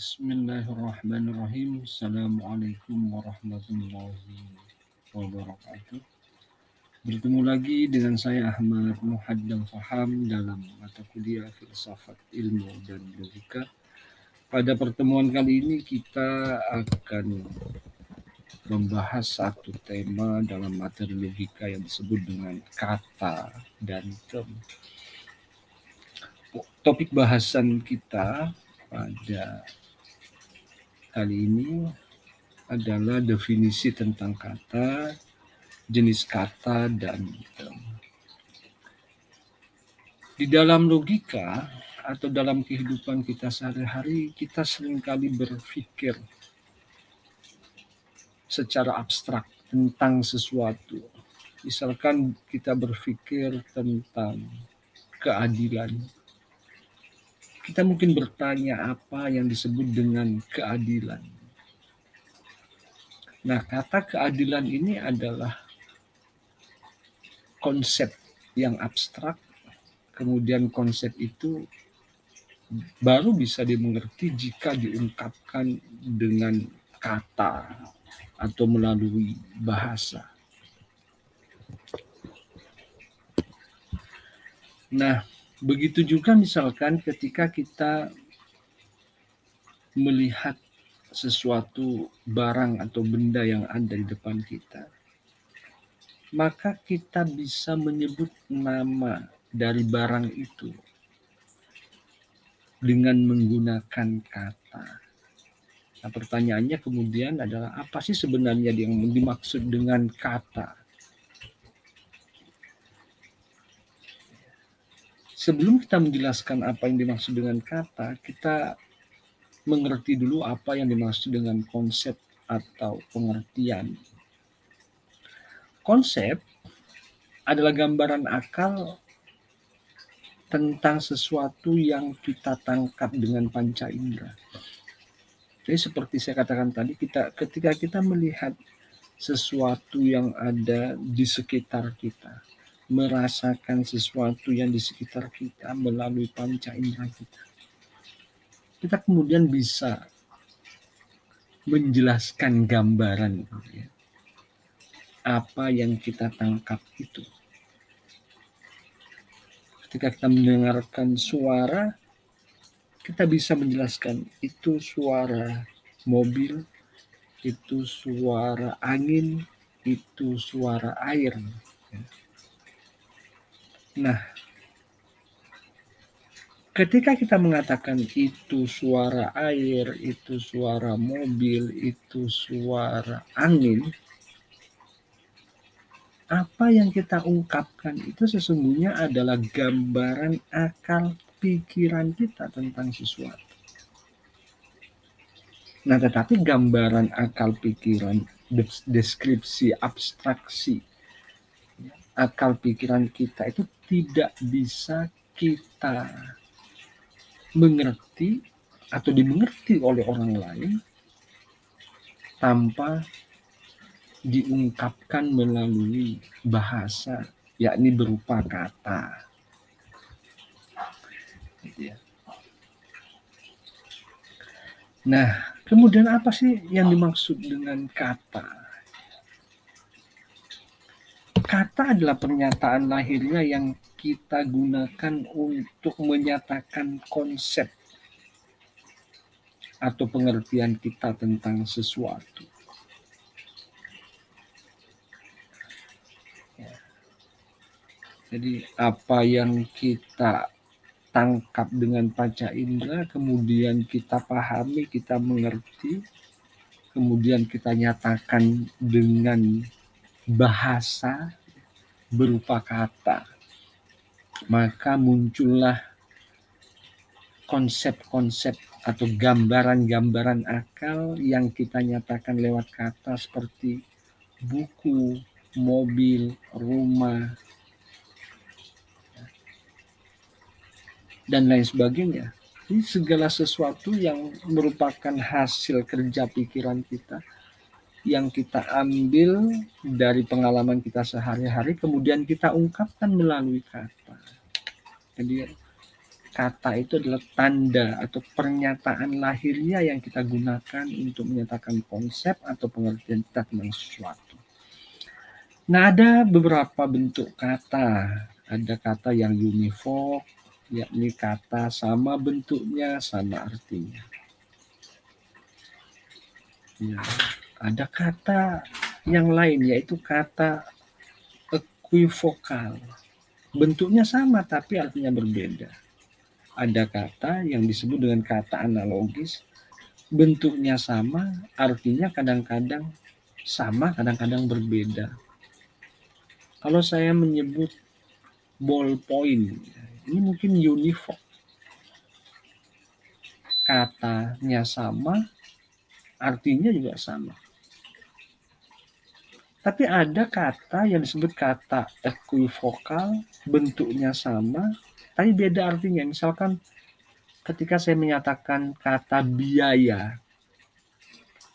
Bismillahirrahmanirrahim. Assalamualaikum warahmatullahi wabarakatuh. Bertemu lagi dengan saya Ahmad Muhaddam Faham dalam mata kuliah Filsafat Ilmu dan Logika. Pada pertemuan kali ini kita akan membahas satu tema dalam materi logika yang disebut dengan kata dan term. Topik bahasan kita pada kali ini adalah definisi tentang kata, jenis kata, dan term. Di dalam logika atau dalam kehidupan kita sehari-hari, kita seringkali berpikir secara abstrak tentang sesuatu. Misalkan kita berpikir tentang keadilan. Kita mungkin bertanya apa yang disebut dengan keadilan. Nah, kata keadilan ini adalah konsep yang abstrak. Kemudian konsep itu baru bisa dimengerti jika diungkapkan dengan kata atau melalui bahasa. Nah, begitu juga misalkan ketika kita melihat sesuatu barang atau benda yang ada di depan kita, maka kita bisa menyebut nama dari barang itu dengan menggunakan kata. Nah, pertanyaannya kemudian adalah apa sih sebenarnya yang dimaksud dengan kata? Sebelum kita menjelaskan apa yang dimaksud dengan kata, kita mengerti dulu apa yang dimaksud dengan konsep atau pengertian. Konsep adalah gambaran akal tentang sesuatu yang kita tangkap dengan panca indera. Jadi seperti saya katakan tadi, ketika kita melihat sesuatu yang ada di sekitar kita, merasakan sesuatu yang di sekitar kita melalui panca indera kita kemudian bisa menjelaskan gambaran apa yang kita tangkap itu. Ketika kita mendengarkan suara, kita bisa menjelaskan itu suara mobil, itu suara angin, itu suara air. Nah, ketika kita mengatakan itu suara air, itu suara mobil, itu suara angin, apa yang kita ungkapkan itu sesungguhnya adalah gambaran akal pikiran kita tentang sesuatu. Nah, tetapi gambaran akal pikiran, deskripsi, abstraksi, akal pikiran kita itu tidak bisa kita mengerti atau dimengerti oleh orang lain tanpa diungkapkan melalui bahasa, yakni berupa kata. Nah, kemudian apa sih yang dimaksud dengan kata? Kata adalah pernyataan lahirnya yang kita gunakan untuk menyatakan konsep atau pengertian kita tentang sesuatu. Jadi apa yang kita tangkap dengan panca indera, kemudian kita pahami, kita mengerti, kemudian kita nyatakan dengan bahasa berupa kata, maka muncullah konsep-konsep atau gambaran-gambaran akal yang kita nyatakan lewat kata seperti buku, mobil, rumah, dan lain sebagainya. Ini segala sesuatu yang merupakan hasil kerja pikiran kita yang kita ambil dari pengalaman kita sehari-hari, kemudian kita ungkapkan melalui kata. Jadi kata itu adalah tanda atau pernyataan lahiriah yang kita gunakan untuk menyatakan konsep atau pengertian kita tentang sesuatu. Nah, ada beberapa bentuk kata. Ada kata yang univoc, yakni kata sama bentuknya, sama artinya. Ya, ada kata yang lain, yaitu kata equivokal. Bentuknya sama tapi artinya berbeda. Ada kata yang disebut dengan kata analogis, bentuknya sama, artinya kadang-kadang sama, kadang-kadang berbeda. Kalau saya menyebut ballpoint, ini mungkin univoc. Katanya sama, artinya juga sama. Tapi ada kata yang disebut kata equivokal, bentuknya sama, tapi beda artinya. Misalkan ketika saya menyatakan kata biaya,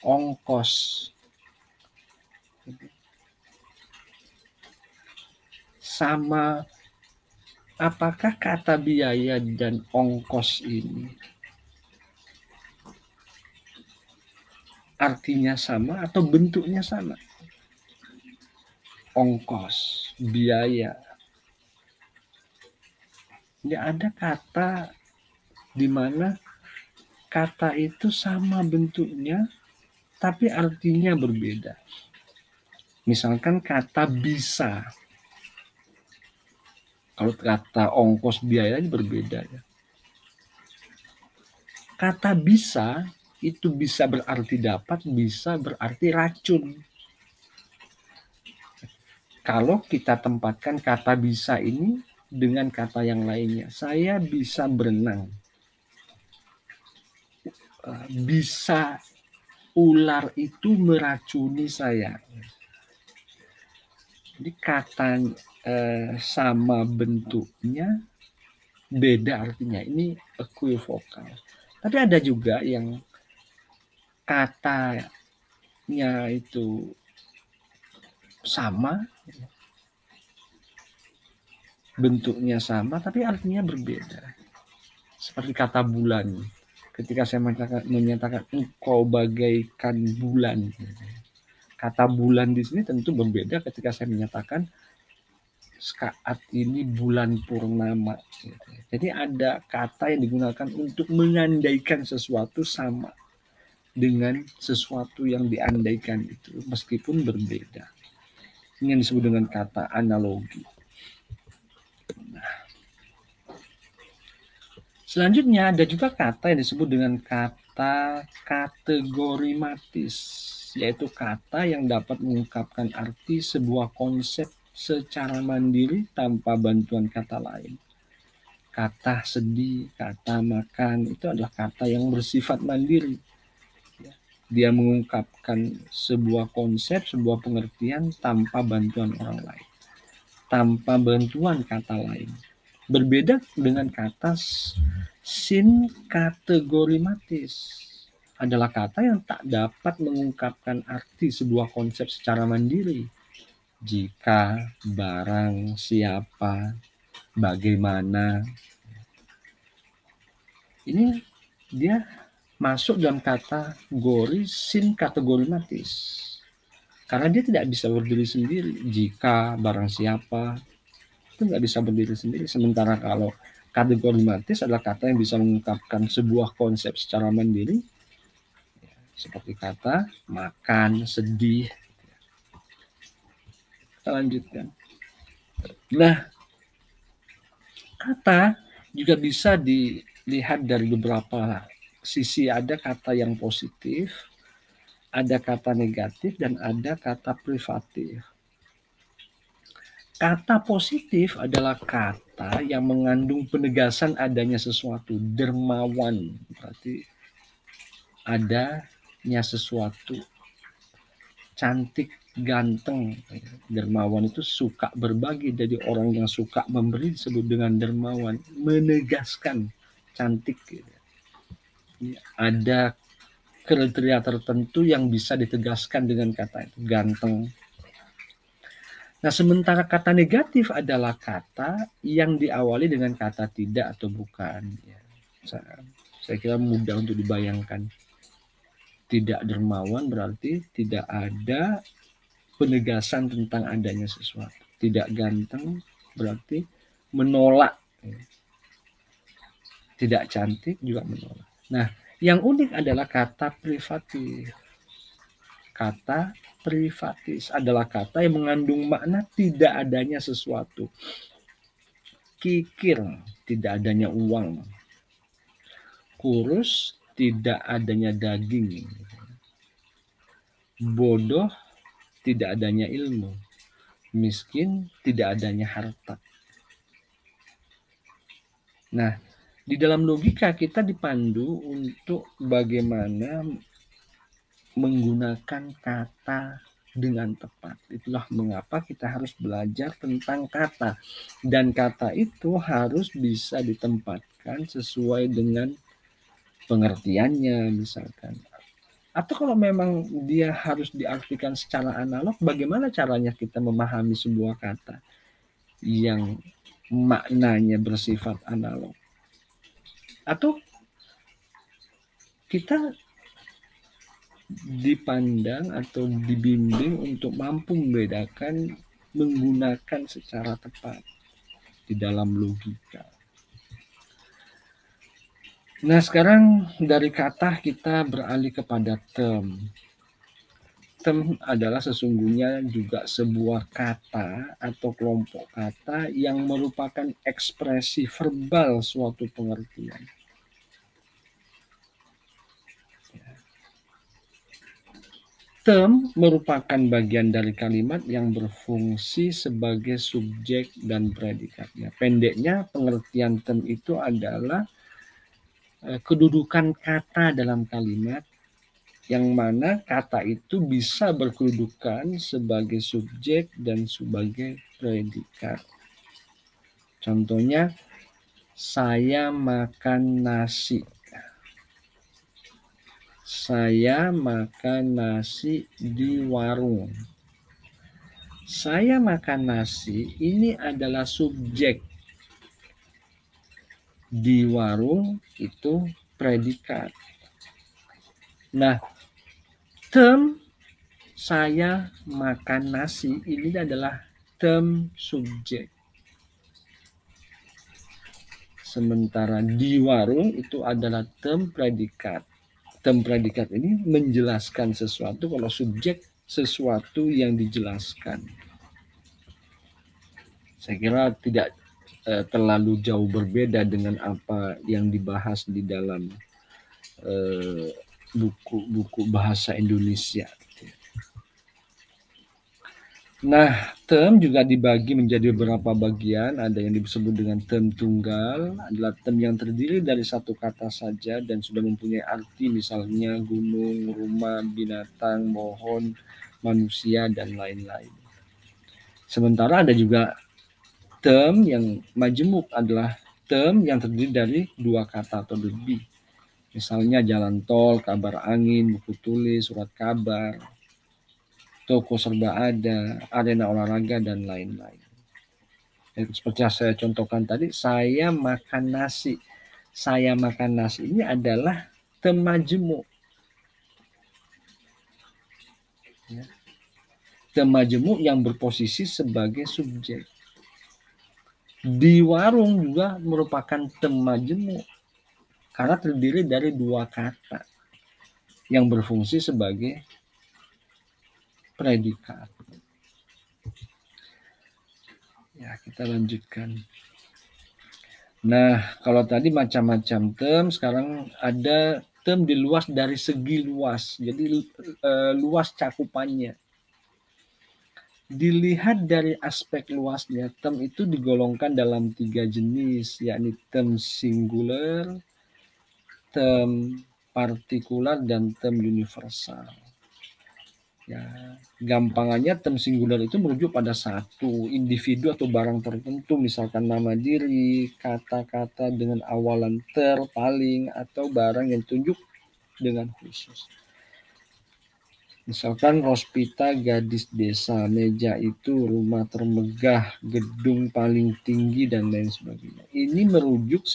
ongkos, sama, apakah kata biaya dan ongkos ini artinya sama atau bentuknya sama? Ongkos, biaya. Ini ada kata di mana kata itu sama bentuknya, tapi artinya berbeda. Misalkan kata bisa. Kalau kata ongkos biayanya berbeda ya. Kata bisa itu bisa berarti dapat, bisa berarti racun. Kalau kita tempatkan kata bisa ini dengan kata yang lainnya, saya bisa berenang. Bisa ular itu meracuni saya. Jadi kata sama bentuknya, beda artinya. Ini equivokal. Tapi ada juga yang katanya itu sama, bentuknya sama, tapi artinya berbeda. Seperti kata bulan. Ketika saya menyatakan engkau bagaikan bulan, kata bulan di sini tentu berbeda ketika saya menyatakan saat ini bulan purnama. Jadi ada kata yang digunakan untuk mengandaikan sesuatu sama dengan sesuatu yang diandaikan itu, meskipun berbeda. Ini yang disebut dengan kata analogi. Nah, selanjutnya ada juga kata yang disebut dengan kata kategorimatis, yaitu kata yang dapat mengungkapkan arti sebuah konsep secara mandiri tanpa bantuan kata lain. Kata sedih, kata makan, itu adalah kata yang bersifat mandiri. Dia mengungkapkan sebuah konsep, sebuah pengertian tanpa bantuan orang lain, tanpa bantuan kata lain. Berbeda dengan kata sinkategorimatis, adalah kata yang tak dapat mengungkapkan arti sebuah konsep secara mandiri. Jika, barang, siapa, bagaimana. Ini dia masuk dalam kategori sinkategorimatis. Karena dia tidak bisa berdiri sendiri. Jika, barang siapa, itu nggak bisa berdiri sendiri. Sementara kalau kategorimatis adalah kata yang bisa mengungkapkan sebuah konsep secara mandiri, seperti kata makan, sedih. Kita lanjutkan. Nah, kata juga bisa dilihat dari beberapa sisi. Ada kata yang positif, ada kata negatif, dan ada kata privatif. Kata positif adalah kata yang mengandung penegasan adanya sesuatu. Dermawan, berarti adanya sesuatu. Cantik, ganteng. Dermawan itu suka berbagi, jadi orang yang suka memberi disebut dengan dermawan. Menegaskan, cantik. Ada kriteria tertentu yang bisa ditegaskan dengan kata itu. Ganteng. Nah, sementara kata negatif adalah kata yang diawali dengan kata tidak atau bukan. Ya. Saya kira mudah untuk dibayangkan. Tidak dermawan berarti tidak ada penegasan tentang adanya sesuatu. Tidak ganteng berarti menolak. Tidak cantik juga menolak. Nah, yang unik adalah kata privatif. Kata privatis adalah kata yang mengandung makna tidak adanya sesuatu. Kikir, tidak adanya uang. Kurus, tidak adanya daging. Bodoh, tidak adanya ilmu. Miskin, tidak adanya harta. Nah, di dalam logika kita dipandu untuk bagaimana menggunakan kata dengan tepat. Itulah mengapa kita harus belajar tentang kata. Dan kata itu harus bisa ditempatkan sesuai dengan pengertiannya misalkan. Atau kalau memang dia harus diartikan secara analog, bagaimana caranya kita memahami sebuah kata yang maknanya bersifat analog? Atau kita dipandang atau dibimbing untuk mampu membedakan menggunakan secara tepat di dalam logika. Nah, sekarang dari kata kita beralih kepada term. Term adalah sesungguhnya juga sebuah kata atau kelompok kata yang merupakan ekspresi verbal suatu pengertian. Term merupakan bagian dari kalimat yang berfungsi sebagai subjek dan predikatnya. Pendeknya, pengertian term itu adalah kedudukan kata dalam kalimat yang mana kata itu bisa berkedudukan sebagai subjek dan sebagai predikat. Contohnya, saya makan nasi. Saya makan nasi di warung. Saya makan nasi ini adalah subjek. Di warung itu predikat. Nah, term saya makan nasi ini adalah term subjek. Sementara di warung itu adalah term predikat. Term predikat ini menjelaskan sesuatu, kalau subjek sesuatu yang dijelaskan. Saya kira tidak terlalu jauh berbeda dengan apa yang dibahas di dalam buku-buku bahasa Indonesia. Nah, term juga dibagi menjadi beberapa bagian. Ada yang disebut dengan term tunggal, adalah term yang terdiri dari satu kata saja dan sudah mempunyai arti, misalnya gunung, rumah, binatang, pohon, manusia, dan lain-lain. Sementara ada juga term yang majemuk, adalah term yang terdiri dari dua kata atau lebih. Misalnya jalan tol, kabar angin, buku tulis, surat kabar, toko serba ada, arena olahraga, dan lain-lain. Seperti yang saya contohkan tadi, saya makan nasi. Saya makan nasi ini adalah term majemuk. Ya. Term majemuk yang berposisi sebagai subjek. Di warung juga merupakan term majemuk karena terdiri dari dua kata yang berfungsi sebagai predikat. Ya, kita lanjutkan. Nah, kalau tadi macam-macam term, sekarang ada term diluas dari segi luas. Jadi luas cakupannya. Dilihat dari aspek luasnya, term itu digolongkan dalam 3 jenis, yakni term singular, term partikular, dan term universal. Ya, gampangannya term singular itu merujuk pada satu individu atau barang tertentu, misalkan nama diri, kata-kata dengan awalan paling, atau barang yang tunjuk dengan khusus. Misalkan Rospita gadis desa, meja itu rumah termegah, gedung paling tinggi, dan lain sebagainya. Ini merujuk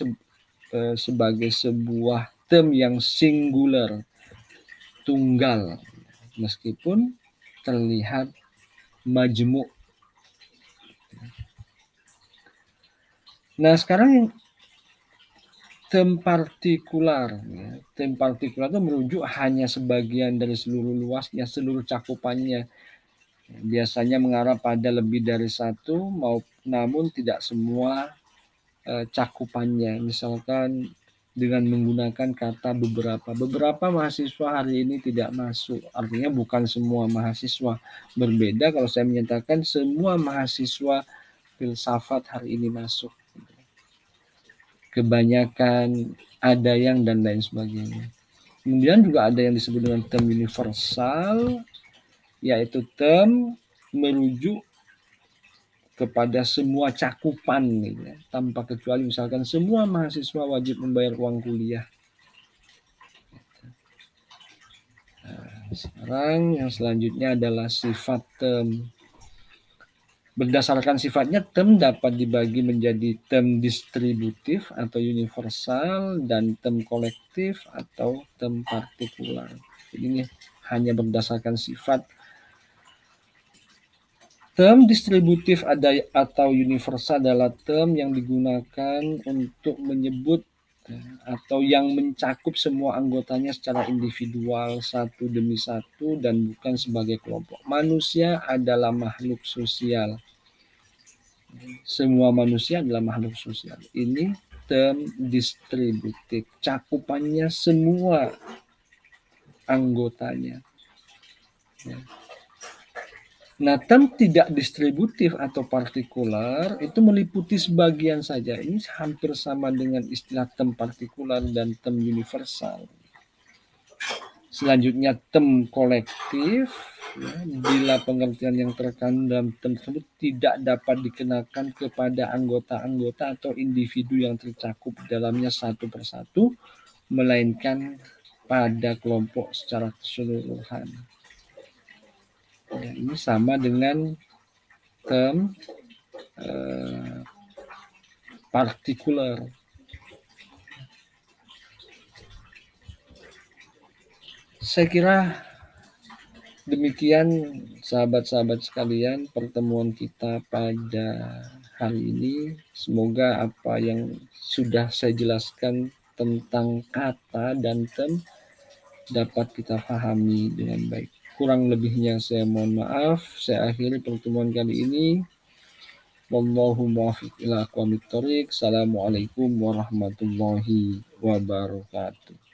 sebagai sebuah term yang singular, tunggal, meskipun terlihat majemuk. Nah, sekarang term partikular. Term partikular itu merujuk hanya sebagian dari seluruh luasnya, seluruh cakupannya. Biasanya mengarah pada lebih dari satu, namun tidak semua cakupannya. Misalkan dengan menggunakan kata beberapa. Beberapa mahasiswa hari ini tidak masuk. Artinya bukan semua mahasiswa. Berbeda kalau saya menyatakan semua mahasiswa filsafat hari ini masuk. Kebanyakan, ada yang, dan lain sebagainya. Kemudian juga ada yang disebut dengan term universal, yaitu term merujuk kepada semua cakupan gitu ya, tanpa kecuali. Misalkan semua mahasiswa wajib membayar uang kuliah. Nah, sekarang yang selanjutnya adalah sifat term. Berdasarkan sifatnya, term dapat dibagi menjadi term distributif atau universal dan term kolektif atau term partikular. Jadi ini hanya berdasarkan sifat. Term distributif atau universal adalah term yang digunakan untuk menyebut atau yang mencakup semua anggotanya secara individual, satu demi satu, dan bukan sebagai kelompok. Manusia adalah makhluk sosial. Semua manusia adalah makhluk sosial. Ini term distributif, cakupannya semua anggotanya. Nah, term tidak distributif atau partikular itu meliputi sebagian saja. Ini hampir sama dengan istilah term partikular dan term universal. Selanjutnya term kolektif, ya, bila pengertian yang terkandung dalam term tersebut tidak dapat dikenakan kepada anggota-anggota atau individu yang tercakup dalamnya satu persatu, melainkan pada kelompok secara keseluruhan. Ya, ini sama dengan term partikular. Saya kira demikian sahabat-sahabat sekalian pertemuan kita pada hari ini. Semoga apa yang sudah saya jelaskan tentang kata dan term dapat kita pahami dengan baik. Kurang lebihnya saya mohon maaf. Saya akhiri pertemuan kali ini. Wallahu muwaffiq ila aqwamit thoriq. Assalamualaikum warahmatullahi wabarakatuh.